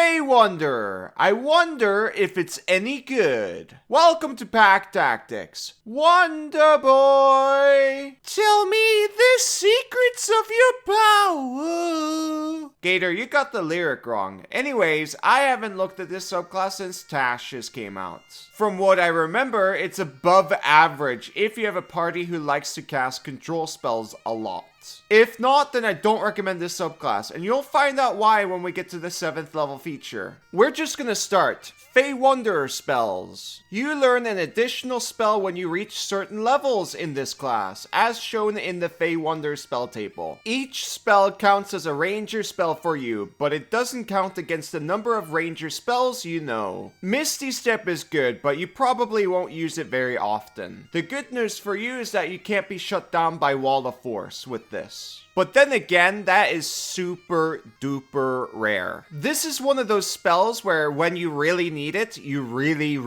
Misty Wonder. I wonder if it's any good. Welcome to Pack Tactics. Wonder Boy, tell me the secrets of your power. Gator, you got the lyric wrong. Anyways, I haven't looked at this subclass since Tashes came out. From what I remember, it's above average if you have a party who likes to cast control spells a lot. If not, then I don't recommend this subclass, and you'll find out why when we get to the 7th level feature. We're just gonna start. Fey Wanderer spells. You learn an additional spell when you reach certain levels in this class, as shown in the Fey Wanderer spell table. Each spell counts as a ranger spell for you, but it doesn't count against the number of ranger spells you know. Misty Step is good, but you probably won't use it very often. The good news for you is that you can't be shut down by Wall of Force with this. But then again, that is super duper rare. This is one of those spells where when you really need it, you really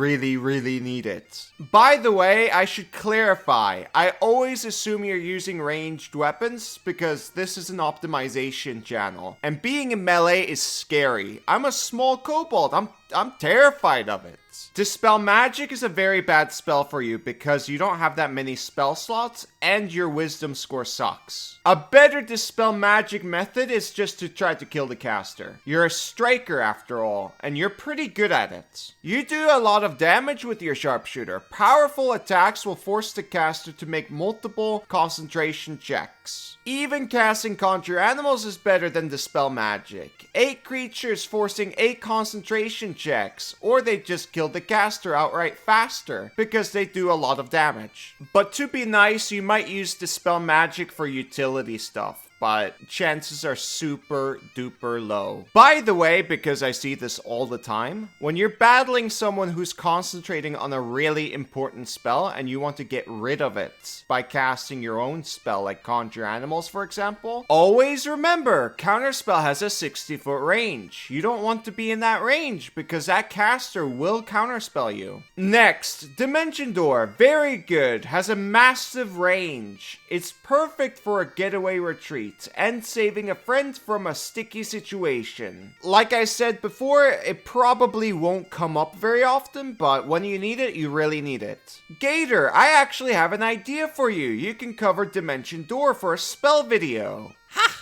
need it. By the way, I should clarify, I always assume you're using ranged weapons because this is an optimization channel. And being in melee is scary. I'm a small kobold, I'm terrified of it. Dispel Magic is a very bad spell for you because you don't have that many spell slots and your wisdom score sucks. A better Dispel Magic method is just to try to kill the caster. You're a striker after all, and you're pretty good at it. You do a lot of damage with your sharpshooter. Powerful attacks will force the caster to make multiple concentration checks. Even casting Conjure Animals is better than Dispel Magic. 8 creatures forcing 8 concentration checks, or they just kill the caster outright faster, because they do a lot of damage. But to be nice, you might use Dispel Magic for utility stuff, but chances are super duper low. By the way, because I see this all the time, when you're battling someone who's concentrating on a really important spell and you want to get rid of it by casting your own spell like Conjure Animals for example, always remember, Counterspell has a 60-foot range. You don't want to be in that range because that caster will counterspell you. Next, Dimension Door, very good, has a massive range. It's perfect for a getaway retreat and saving a friend from a sticky situation. Like I said before, it probably won't come up very often, but when you need it, you really need it. Gator, I actually have an idea for you. You can cover Dimension Door for a spell video. Ha!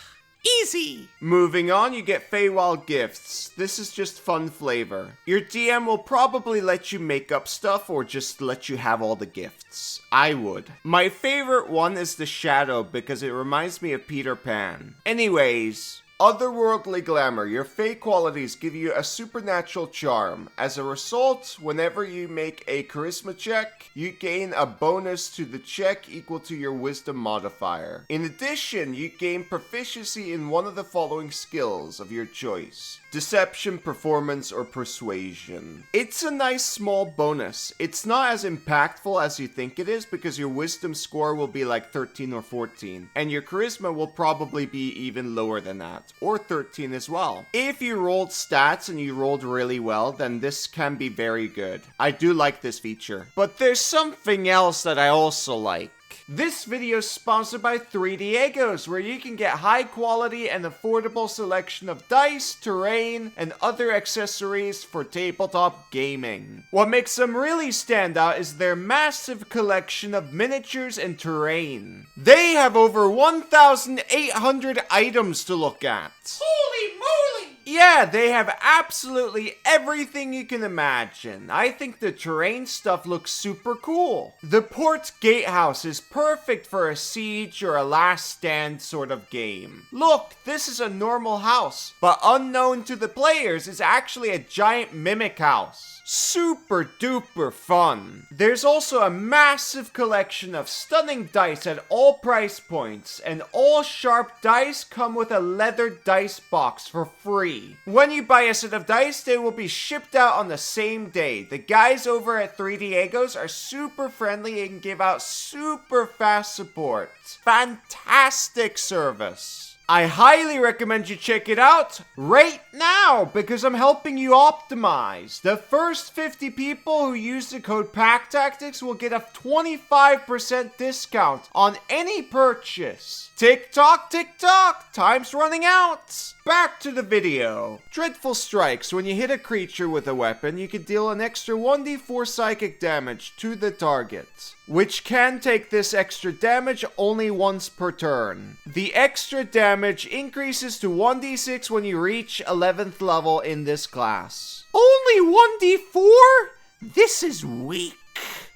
Easy! Moving on, you get Feywild gifts. This is just fun flavor. Your DM will probably let you make up stuff or just let you have all the gifts. I would. My favorite one is the Shadow because it reminds me of Peter Pan. Anyways, Otherworldly Glamour. Your Fey qualities give you a supernatural charm. As a result, whenever you make a charisma check, you gain a bonus to the check equal to your wisdom modifier. In addition, you gain proficiency in one of the following skills of your choice: Deception, Performance, or Persuasion. It's a nice small bonus. It's not as impactful as you think it is because your wisdom score will be like 13 or 14, and your charisma will probably be even lower than that, or 13 as well. If you rolled stats and you rolled really well, then this can be very good. I do like this feature. But there's something else that I also like. This video is sponsored by 3Diegos, where you can get high quality and affordable selection of dice, terrain, and other accessories for tabletop gaming. What makes them really stand out is their massive collection of miniatures and terrain. They have over 1,800 items to look at. Holy moly! Yeah, they have absolutely everything you can imagine. I think the terrain stuff looks super cool. The Port Gatehouse is perfect for a siege or a last stand sort of game. Look, this is a normal house, but unknown to the players is actually a giant mimic house. Super duper fun. There's also a massive collection of stunning dice at all price points, and all sharp dice come with a leather dice box for free. When you buy a set of dice, they will be shipped out on the same day. The guys over at 3Diegos are super friendly and give out super fast support. Fantastic service. I highly recommend you check it out right now because I'm helping you optimize. The first 50 people who use the code PACKTACTICS will get a 25% discount on any purchase. Tick tock, time's running out. Back to the video. Dreadful strikes. When you hit a creature with a weapon, you can deal an extra 1d4 psychic damage to the target, which can take this extra damage only once per turn. The extra damage increases to 1d6 when you reach 11th level in this class. Only 1d4? This is weak.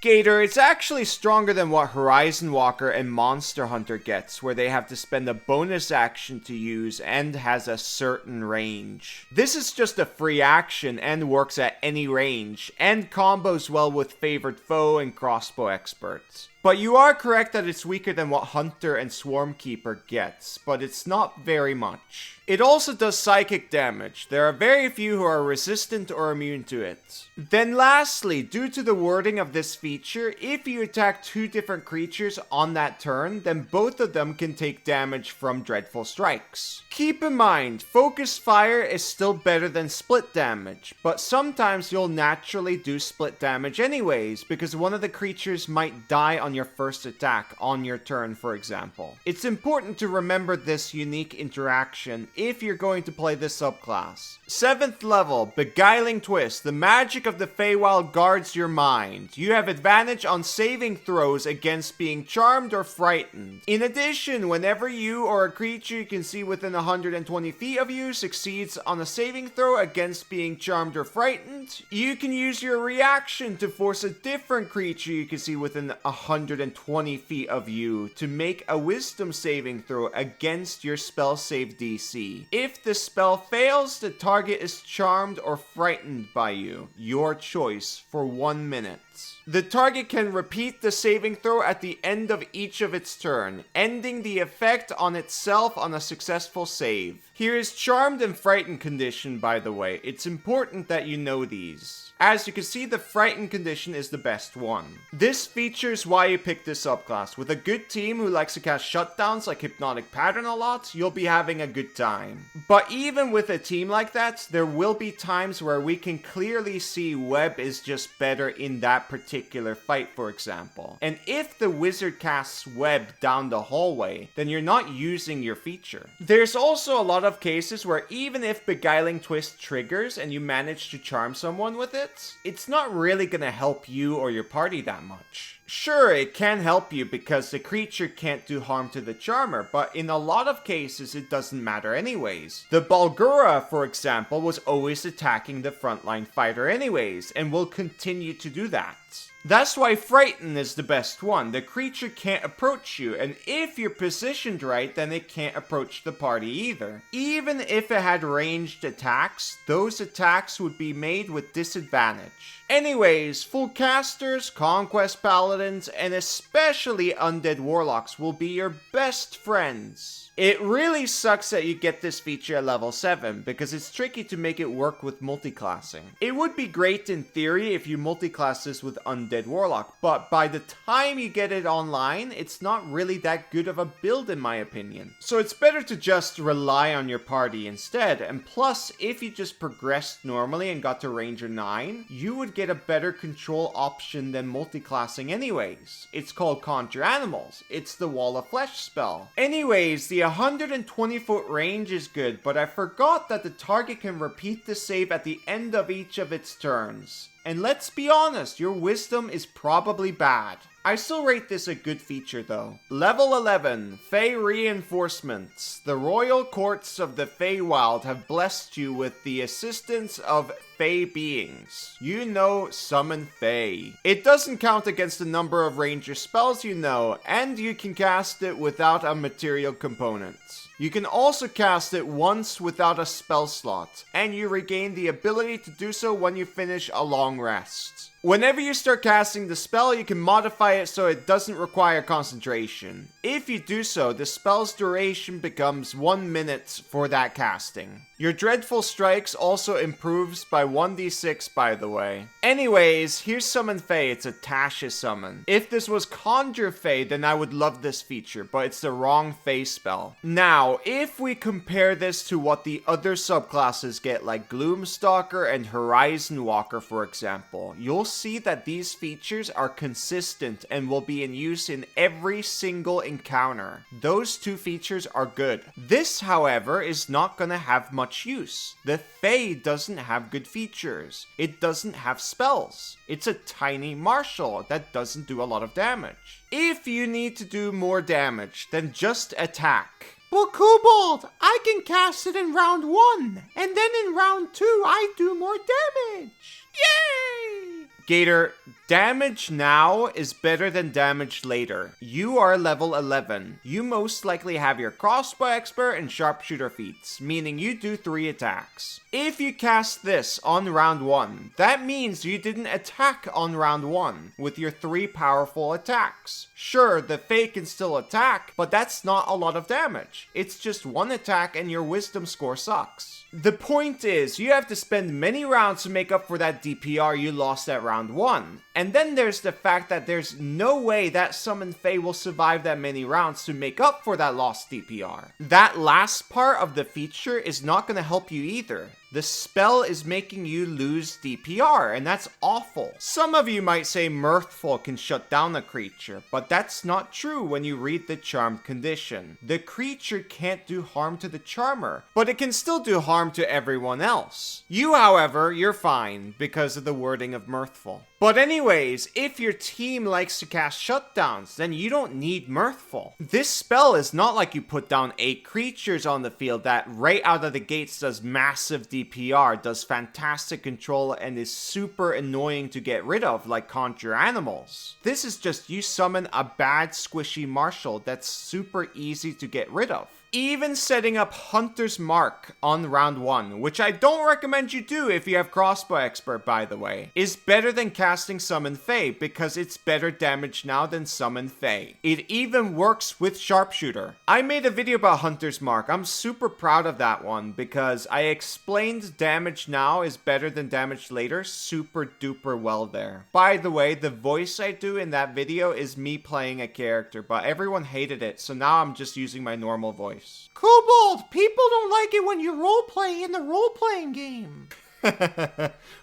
Gator, it's actually stronger than what Horizon Walker and Monster Hunter gets, where they have to spend a bonus action to use and has a certain range. This is just a free action and works at any range, and combos well with Favored Foe and Crossbow Experts. But you are correct that it's weaker than what Hunter and Swarmkeeper gets, but it's not very much. It also does psychic damage. There are very few who are resistant or immune to it. Then lastly, due to the wording of this feature, if you attack two different creatures on that turn, then both of them can take damage from Dreadful Strikes. Keep in mind, Focus Fire is still better than split damage, but sometimes you'll naturally do split damage anyways, because one of the creatures might die on your first attack on your turn, for example. It's important to remember this unique interaction if you're going to play this subclass. 7th level, Beguiling Twist. The magic of the Feywild guards your mind. You have advantage on saving throws against being charmed or frightened. In addition, whenever you or a creature you can see within 120 feet of you succeeds on a saving throw against being charmed or frightened, you can use your reaction to force a different creature you can see within 120 feet of you to make a wisdom saving throw against your spell save DC. If the spell fails, the target is charmed or frightened by you, your choice, for 1 minute. The target can repeat the saving throw at the end of each of its turn, ending the effect on itself on a successful save. Here is Charmed and Frightened condition, by the way. It's important that you know these. As you can see, the Frightened condition is the best one. This features why you pick this subclass. With a good team who likes to cast shutdowns like Hypnotic Pattern a lot, you'll be having a good time. But even with a team like that, there will be times where we can clearly see Web is just better in that particular fight, for example. And if the wizard casts Web down the hallway, then you're not using your feature. There's also a lot of cases where even if Beguiling Twist triggers and you manage to charm someone with it, it's not really gonna help you or your party that much. Sure, it can help you because the creature can't do harm to the charmer, but in a lot of cases it doesn't matter anyways. The Balgura, for example, was always attacking the frontline fighter anyways, and will continue to do that. That's why Frighten is the best one. The creature can't approach you, and if you're positioned right, then it can't approach the party either. Even if it had ranged attacks, those attacks would be made with disadvantage. Anyways, full casters, conquest paladins, and especially undead warlocks will be your best friends. It really sucks that you get this feature at level 7, because it's tricky to make it work with multiclassing. It would be great in theory if you multiclass this with Undead Warlock, but by the time you get it online, it's not really that good of a build in my opinion. So it's better to just rely on your party instead, and plus, if you just progressed normally and got to Ranger 9, you would get a better control option than multiclassing anyways. It's called Conjure Animals. It's the Wall of Flesh spell. Anyways, the 120 foot range is good, but I forgot that the target can repeat the save at the end of each of its turns. And let's be honest, your wisdom is probably bad. I still rate this a good feature though. Level 11, Fey Reinforcements. The Royal Courts of the Feywild have blessed you with the assistance of Fey beings. You know, summon Fey. It doesn't count against the number of ranger spells you know, and you can cast it without a material component. You can also cast it once without a spell slot, and you regain the ability to do so when you finish a long rest. Whenever you start casting the spell, you can modify it so it doesn't require concentration. If you do so, the spell's duration becomes 1 minute for that casting. Your Dreadful Strikes also improves by 1d6, by the way. Anyways, here's Summon Fae. It's a Tasha summon. If this was Conjure Fae, then I would love this feature, but it's the wrong Fae spell. Now, if we compare this to what the other subclasses get, like Gloomstalker and Horizon Walker, for example, you'll see that these features are consistent and will be in use in every single encounter. Those two features are good. This, however, is not gonna have much use. The Fae doesn't have good features. It doesn't have spells. It's a tiny martial that doesn't do a lot of damage. If you need to do more damage, then just attack. But Kobold, I can cast it in round 1, and then in round 2 I do more damage. Yay! Gator, damage now is better than damage later. You are level 11. You most likely have your crossbow expert and sharpshooter feats, meaning you do 3 attacks. If you cast this on round 1, that means you didn't attack on round 1 with your 3 powerful attacks. Sure, the Fae can still attack, but that's not a lot of damage. It's just 1 attack and your wisdom score sucks. The point is, you have to spend many rounds to make up for that DPR you lost at round 1. And then there's the fact that there's no way that Summon Fae will survive that many rounds to make up for that lost DPR. That last part of the feature is not going to help you either. The spell is making you lose DPR, and that's awful. Some of you might say Mirthful can shut down a creature, but that's not true when you read the charmed condition. The creature can't do harm to the charmer, but it can still do harm to everyone else. You, however, you're fine because of the wording of Mirthful. But anyways, if your team likes to cast shutdowns, then you don't need Mirthful. This spell is not like you put down 8 creatures on the field that right out of the gates does massive DPR, does fantastic control, and is super annoying to get rid of like Conjure Animals. This is just you summon a bad squishy martial that's super easy to get rid of. Even setting up Hunter's Mark on round 1, which I don't recommend you do if you have Crossbow Expert, by the way, is better than casting Summon Fae because it's better damage now than Summon Fae. It even works with Sharpshooter. I made a video about Hunter's Mark. I'm super proud of that one because I explained damage now is better than damage later super duper well there. By the way, the voice I do in that video is me playing a character, but everyone hated it, so now I'm just using my normal voice. Kobold, people don't like it when you roleplay in the role-playing game.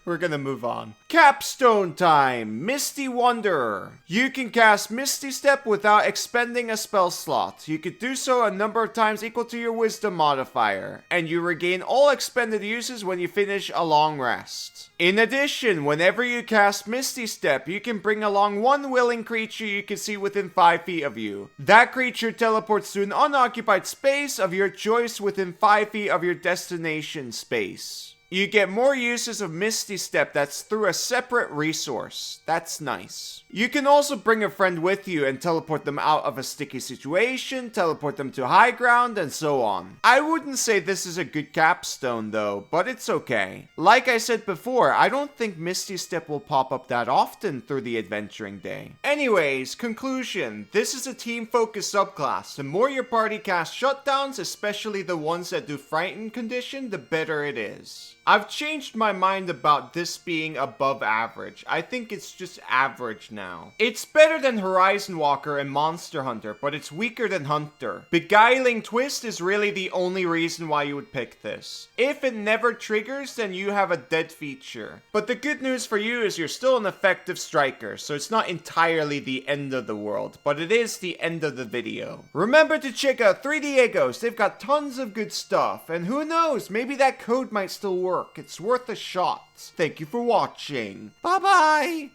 We're gonna move on. Capstone time! Misty Wonder. You can cast Misty Step without expending a spell slot. You could do so a number of times equal to your wisdom modifier, and you regain all expended uses when you finish a long rest. In addition, whenever you cast Misty Step, you can bring along one willing creature you can see within 5 feet of you. That creature teleports to an unoccupied space of your choice within 5 feet of your destination space. You get more uses of Misty Step that's through a separate resource. That's nice. You can also bring a friend with you and teleport them out of a sticky situation, teleport them to high ground, and so on. I wouldn't say this is a good capstone though, but it's okay. Like I said before, I don't think Misty Step will pop up that often through the adventuring day. Anyways, conclusion. This is a team-focused subclass. The more your party casts shutdowns, especially the ones that do Frighten condition, the better it is. I've changed my mind about this being above average. I think it's just average now. It's better than Horizon Walker and Monster Hunter, but it's weaker than Hunter. Beguiling Twist is really the only reason why you would pick this. If it never triggers, then you have a dead feature. But the good news for you is you're still an effective striker, so it's not entirely the end of the world, but it is the end of the video. Remember to check out 3Diegos. They've got tons of good stuff, and who knows, maybe that code might still work. It's worth a shot. Thank you for watching. Bye-bye!